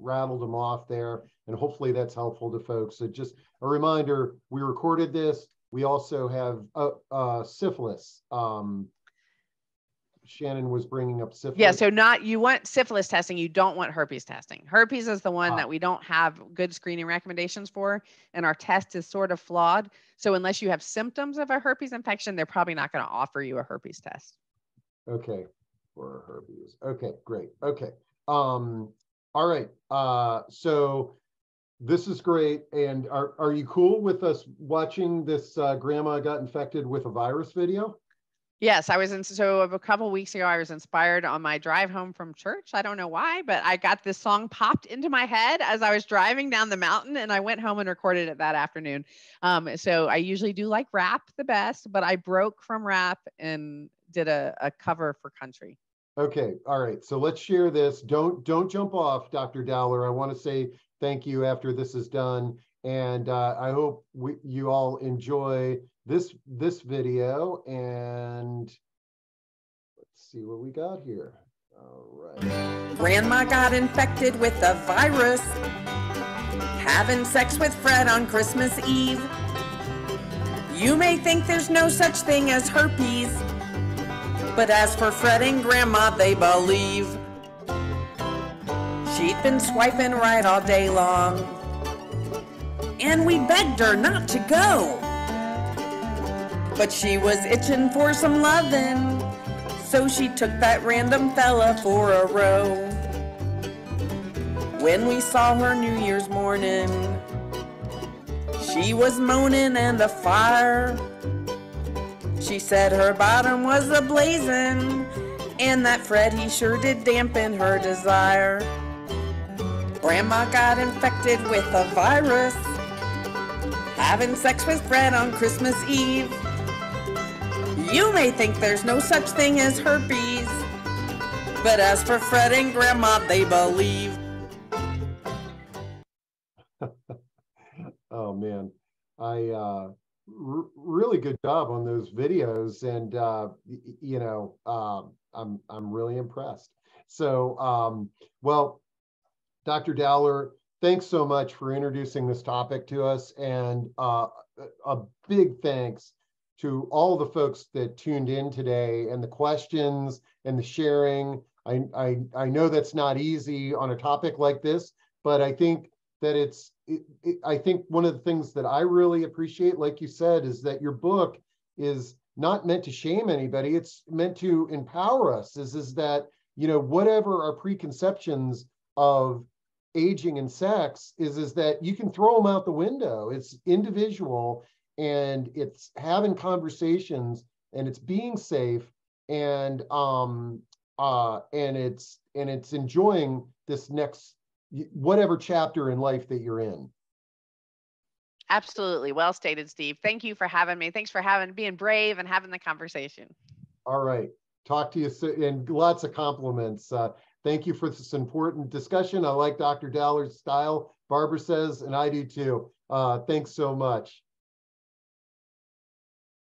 rattled them off there, and hopefully that's helpful to folks. So just a reminder, we recorded this. We also have syphilis. Shannon was bringing up syphilis. Yeah, so you want syphilis testing, you don't want herpes testing. Herpes is the one that we don't have good screening recommendations for, and our test is sort of flawed. So unless you have symptoms of a herpes infection, they're probably not going to offer you a herpes test. Okay, for herpes. Okay, great. Okay. All right. So this is great. And are you cool with us watching this grandma got infected with a virus video? Yes, so a couple of weeks ago, I was inspired on my drive home from church. I don't know why, but I got this song popped into my head as I was driving down the mountain, and I went home and recorded it that afternoon. So I usually do like rap the best, but I broke from rap and did a cover for country. Okay, all right. So let's share this. Don't jump off, Dr. Dowler. I want to say thank you after this is done, and I hope you all enjoy this video, and let's see what we got here. All right. Grandma got infected with a virus, having sex with Fred on Christmas Eve. You may think there's no such thing as herpes, but as for Fred and Grandma, they believe. She'd been swiping right all day long, and we begged her not to go. But she was itching for some lovin', so she took that random fella for a row. When we saw her New Year's morning, she was moaning and afire. She said her bottom was a-blazing, and that Fred, he sure did dampen her desire. Grandma got infected with a virus, having sex with Fred on Christmas Eve. You may think there's no such thing as herpes, but as for Fred and Grandma, they believe. Oh man, really good job on those videos, and I'm really impressed. So, well, Dr. Dowler, thanks so much for introducing this topic to us, and a big thanks to all the folks that tuned in today, and the questions and the sharing. I know that's not easy on a topic like this, but I think that I think one of the things that I really appreciate, like you said, is that your book is not meant to shame anybody. It's meant to empower us. Is that, whatever our preconceptions of aging and sex is that you can throw them out the window. It's individual, and it's having conversations, and it's being safe, and it's enjoying this next whatever chapter in life that you're in. Absolutely. Well stated, Steve. Thank you for having me. Thanks for being brave and having the conversation. All right. Talk to you soon, and lots of compliments. Thank you for this important discussion. I like Dr. Dowler's style, Barbara says, and I do too. Thanks so much.